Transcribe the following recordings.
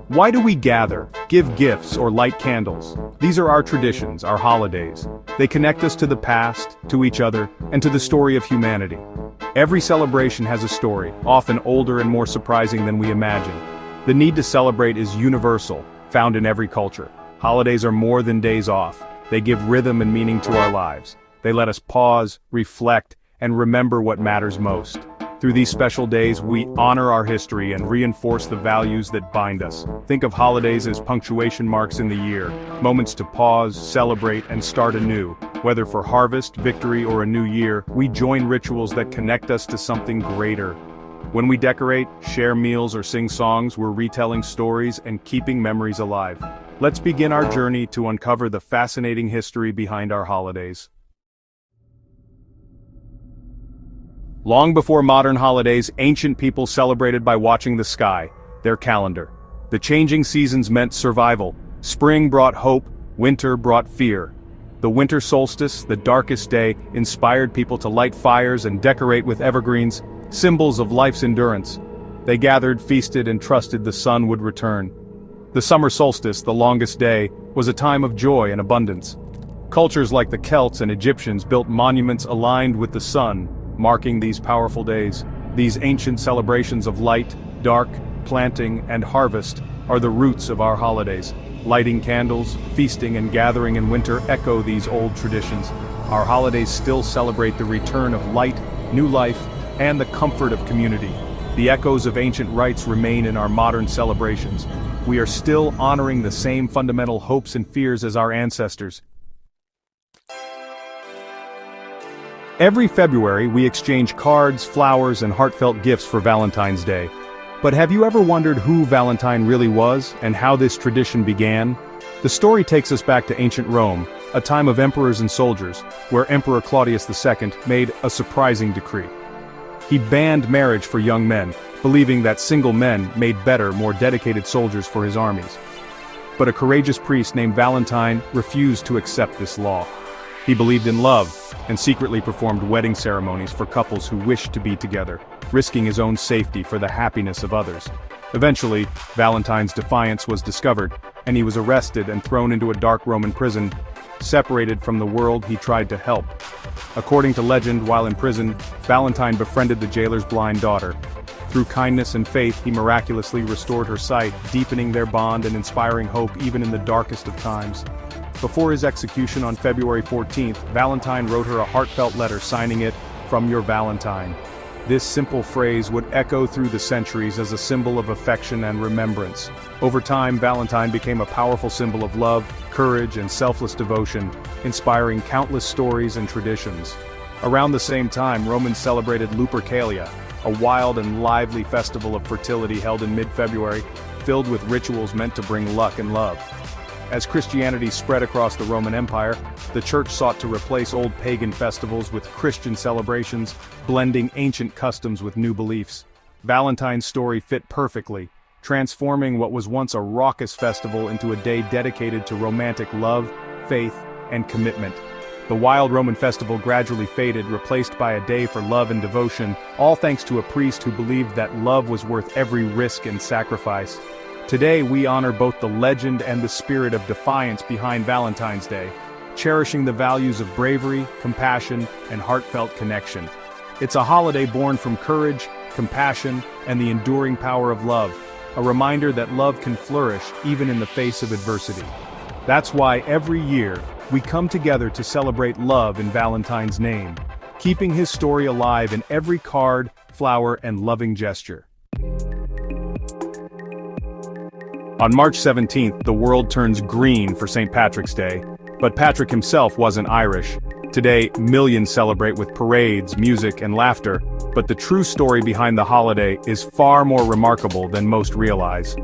Why do we gather, give gifts, or light candles? These are our traditions, our holidays. They connect us to the past, to each other, and to the story of humanity. Every celebration has a story, often older and more surprising than we imagine. The need to celebrate is universal, found in every culture. Holidays are more than days off. They give rhythm and meaning to our lives. They let us pause, reflect, and remember what matters most. Through these special days, we honor our history and reinforce the values that bind us. Think of holidays as punctuation marks in the year, moments to pause, celebrate, and start anew. Whether for harvest, victory, or a new year, we join rituals that connect us to something greater. When we decorate, share meals, or sing songs, we're retelling stories and keeping memories alive. Let's begin our journey to uncover the fascinating history behind our holidays. Long before modern holidays, ancient people celebrated by watching the sky, their calendar. The changing seasons meant survival. Spring brought hope, winter brought fear. The winter solstice, the darkest day, inspired people to light fires and decorate with evergreens, symbols of life's endurance. They gathered, feasted, and trusted the sun would return. The summer solstice, the longest day, was a time of joy and abundance. Cultures like the Celts and Egyptians built monuments aligned with the sun, marking these powerful days. These ancient celebrations of light, dark, planting, and harvest are the roots of our holidays. Lighting candles, feasting, and gathering in winter echo these old traditions. Our holidays still celebrate the return of light, new life, and the comfort of community. The echoes of ancient rites remain in our modern celebrations. We are still honoring the same fundamental hopes and fears as our ancestors. Every February, we exchange cards, flowers, and heartfelt gifts for Valentine's Day. But have you ever wondered who Valentine really was, and how this tradition began? The story takes us back to ancient Rome, a time of emperors and soldiers, where Emperor Claudius II made a surprising decree. He banned marriage for young men, believing that single men made better, more dedicated soldiers for his armies. But a courageous priest named Valentine refused to accept this law. He believed in love, and secretly performed wedding ceremonies for couples who wished to be together, risking his own safety for the happiness of others. Eventually, Valentine's defiance was discovered, and he was arrested and thrown into a dark Roman prison, separated from the world he tried to help. According to legend, while in prison, Valentine befriended the jailer's blind daughter. Through kindness and faith, he miraculously restored her sight, deepening their bond and inspiring hope even in the darkest of times. Before his execution on February 14th, Valentine wrote her a heartfelt letter signing it, "From your Valentine." This simple phrase would echo through the centuries as a symbol of affection and remembrance. Over time, Valentine became a powerful symbol of love, courage, and selfless devotion, inspiring countless stories and traditions. Around the same time, Romans celebrated Lupercalia, a wild and lively festival of fertility held in mid-February, filled with rituals meant to bring luck and love. As Christianity spread across the Roman Empire, the Church sought to replace old pagan festivals with Christian celebrations, blending ancient customs with new beliefs. Valentine's story fit perfectly, transforming what was once a raucous festival into a day dedicated to romantic love, faith, and commitment. The wild Roman festival gradually faded, replaced by a day for love and devotion, all thanks to a priest who believed that love was worth every risk and sacrifice. Today we honor both the legend and the spirit of defiance behind Valentine's Day, cherishing the values of bravery, compassion, and heartfelt connection. It's a holiday born from courage, compassion, and the enduring power of love, a reminder that love can flourish even in the face of adversity. That's why every year, we come together to celebrate love in Valentine's name, keeping his story alive in every card, flower, and loving gesture. On March 17th, the world turns green for St. Patrick's Day, but Patrick himself wasn't Irish. Today, millions celebrate with parades, music, and laughter, but the true story behind the holiday is far more remarkable than most realize.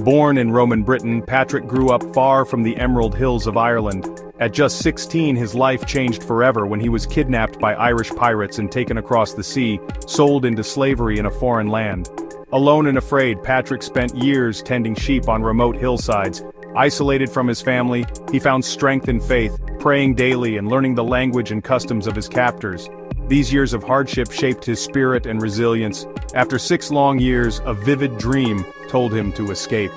Born in Roman Britain, Patrick grew up far from the Emerald Hills of Ireland. At just 16, his life changed forever when he was kidnapped by Irish pirates and taken across the sea, sold into slavery in a foreign land. Alone and afraid, Patrick spent years tending sheep on remote hillsides. Isolated from his family, he found strength in faith, praying daily and learning the language and customs of his captors. These years of hardship shaped his spirit and resilience. After 6 long years, a vivid dream told him to escape.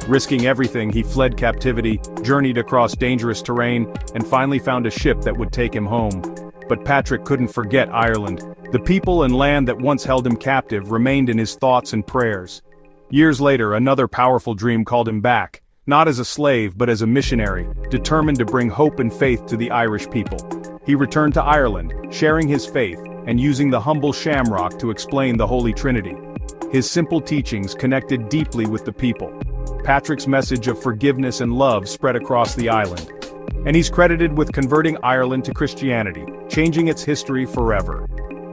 Risking everything, he fled captivity, journeyed across dangerous terrain, and finally found a ship that would take him home. But Patrick couldn't forget Ireland. The people and land that once held him captive remained in his thoughts and prayers. Years later, another powerful dream called him back, not as a slave but as a missionary, determined to bring hope and faith to the Irish people. He returned to Ireland, sharing his faith, and using the humble shamrock to explain the Holy Trinity. His simple teachings connected deeply with the people. Patrick's message of forgiveness and love spread across the island. And he's credited with converting Ireland to Christianity, changing its history forever.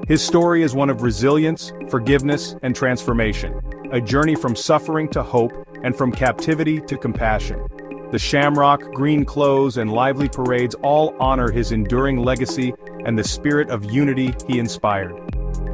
His story is one of resilience, forgiveness, and transformation, a journey from suffering to hope, and from captivity to compassion. The shamrock, green clothes, and lively parades all honor his enduring legacy and the spirit of unity he inspired.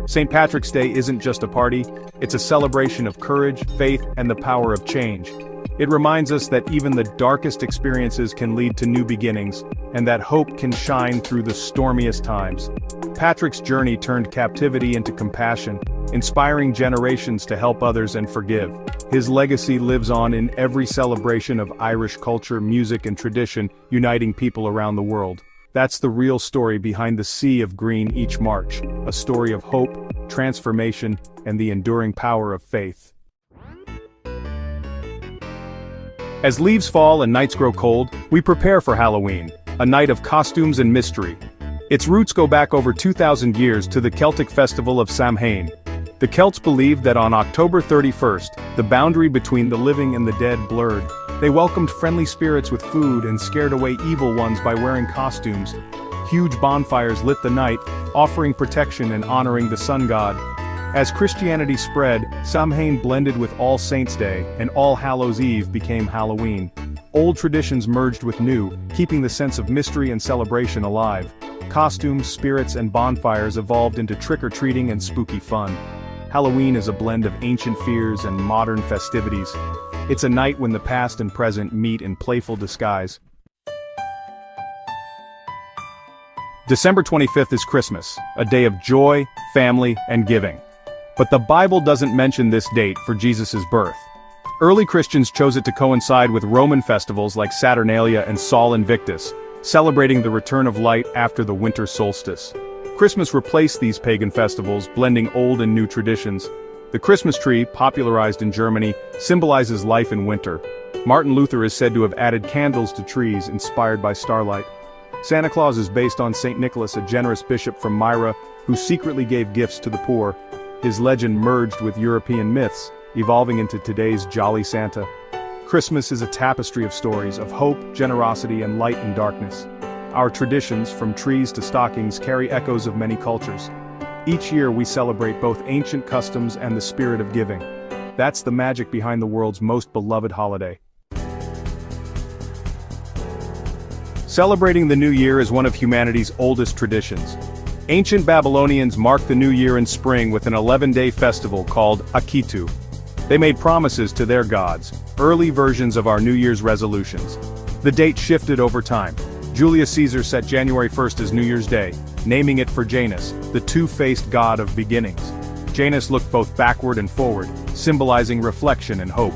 St. Patrick's Day isn't just a party, it's a celebration of courage, faith, and the power of change. It reminds us that even the darkest experiences can lead to new beginnings, and that hope can shine through the stormiest times. Patrick's journey turned captivity into compassion, inspiring generations to help others and forgive. His legacy lives on in every celebration of Irish culture, music, and tradition, uniting people around the world. That's the real story behind the sea of green each March, a story of hope, transformation, and the enduring power of faith. As leaves fall and nights grow cold, we prepare for Halloween, a night of costumes and mystery. Its roots go back over 2,000 years to the Celtic festival of Samhain. The Celts believed that on October 31st, the boundary between the living and the dead blurred. They welcomed friendly spirits with food and scared away evil ones by wearing costumes. Huge bonfires lit the night, offering protection and honoring the sun god. As Christianity spread, Samhain blended with All Saints' Day, and All Hallows' Eve became Halloween. Old traditions merged with new, keeping the sense of mystery and celebration alive. Costumes, spirits, and bonfires evolved into trick-or-treating and spooky fun. Halloween is a blend of ancient fears and modern festivities. It's a night when the past and present meet in playful disguise. December 25th is Christmas, a day of joy, family, and giving. But the Bible doesn't mention this date for Jesus' birth. Early Christians chose it to coincide with Roman festivals like Saturnalia and Sol Invictus, celebrating the return of light after the winter solstice. Christmas replaced these pagan festivals, blending old and new traditions. The Christmas tree, popularized in Germany, symbolizes life in winter. Martin Luther is said to have added candles to trees inspired by starlight. Santa Claus is based on St. Nicholas, a generous bishop from Myra, who secretly gave gifts to the poor. His legend merged with European myths, evolving into today's Jolly Santa. Christmas is a tapestry of stories of hope, generosity, and light in darkness. Our traditions, from trees to stockings, carry echoes of many cultures. Each year we celebrate both ancient customs and the spirit of giving. That's the magic behind the world's most beloved holiday. Celebrating the New Year is one of humanity's oldest traditions. Ancient Babylonians marked the New Year in spring with an 11-day festival called Akitu. They made promises to their gods, early versions of our New Year's resolutions. The date shifted over time. Julius Caesar set January 1st as New Year's Day, naming it for Janus, the two-faced god of beginnings. Janus looked both backward and forward, symbolizing reflection and hope.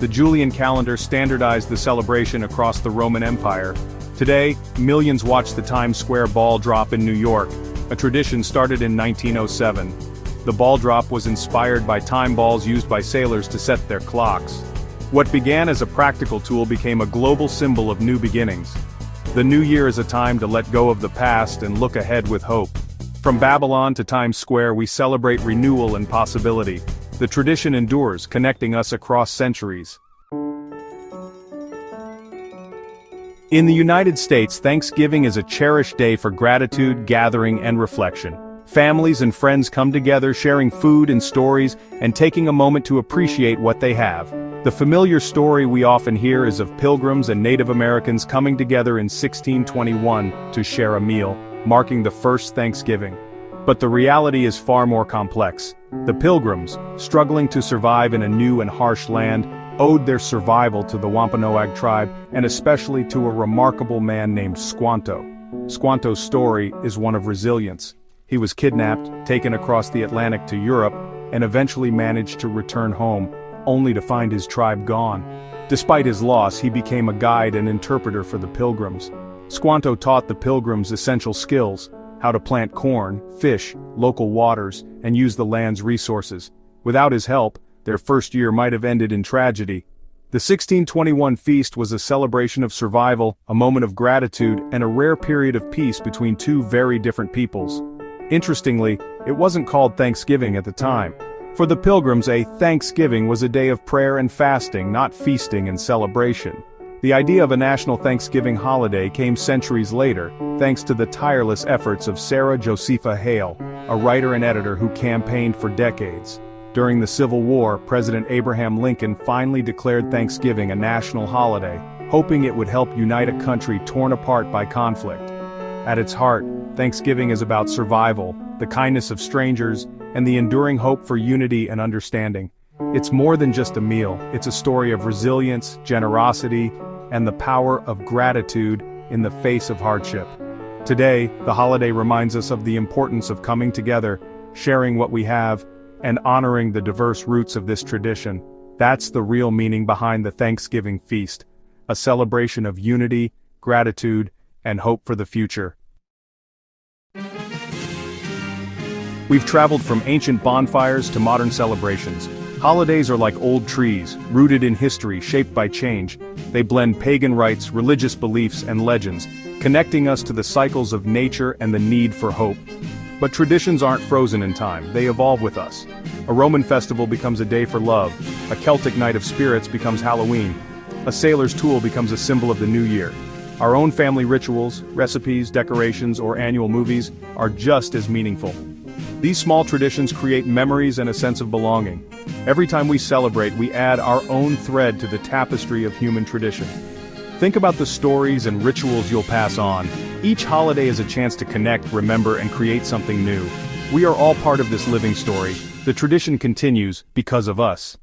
The Julian calendar standardized the celebration across the Roman Empire. Today, millions watch the Times Square ball drop in New York, a tradition started in 1907. The ball drop was inspired by time balls used by sailors to set their clocks. What began as a practical tool became a global symbol of new beginnings. The new year is a time to let go of the past and look ahead with hope. From Babylon to Times Square, we celebrate renewal and possibility. The tradition endures, connecting us across centuries. In the United States, Thanksgiving is a cherished day for gratitude, gathering, and reflection. Families and friends come together, sharing food and stories, and taking a moment to appreciate what they have. The familiar story we often hear is of Pilgrims and Native Americans coming together in 1621 to share a meal, marking the first Thanksgiving. But the reality is far more complex. The Pilgrims, struggling to survive in a new and harsh land, owed their survival to the Wampanoag tribe, and especially to a remarkable man named Squanto. Squanto's story is one of resilience. He was kidnapped, taken across the Atlantic to Europe, and eventually managed to return home, only to find his tribe gone. Despite his loss, he became a guide and interpreter for the pilgrims. Squanto taught the pilgrims essential skills: how to plant corn, fish, local waters, and use the land's resources. Without his help, their first year might have ended in tragedy. The 1621 feast was a celebration of survival, a moment of gratitude, and a rare period of peace between two very different peoples. Interestingly, it wasn't called Thanksgiving at the time. For the pilgrims, a Thanksgiving was a day of prayer and fasting, not feasting and celebration. The idea of a national Thanksgiving holiday came centuries later, thanks to the tireless efforts of Sarah Josepha Hale, a writer and editor who campaigned for decades. During the Civil War, President Abraham Lincoln finally declared Thanksgiving a national holiday, hoping it would help unite a country torn apart by conflict. At its heart, Thanksgiving is about survival, the kindness of strangers, and the enduring hope for unity and understanding. It's more than just a meal, it's a story of resilience, generosity, and the power of gratitude in the face of hardship. Today, the holiday reminds us of the importance of coming together, sharing what we have, and honoring the diverse roots of this tradition. That's the real meaning behind the Thanksgiving feast, a celebration of unity, gratitude, and hope for the future. We've traveled from ancient bonfires to modern celebrations. Holidays are like old trees, rooted in history, shaped by change. They blend pagan rites, religious beliefs, and legends, connecting us to the cycles of nature and the need for hope. But traditions aren't frozen in time, they evolve with us. A Roman festival becomes a day for love, a Celtic night of spirits becomes Halloween, a sailor's tool becomes a symbol of the new year. Our own family rituals, recipes, decorations, or annual movies are just as meaningful. These small traditions create memories and a sense of belonging. Every time we celebrate, we add our own thread to the tapestry of human tradition. Think about the stories and rituals you'll pass on. Each holiday is a chance to connect, remember, and create something new. We are all part of this living story. The tradition continues because of us.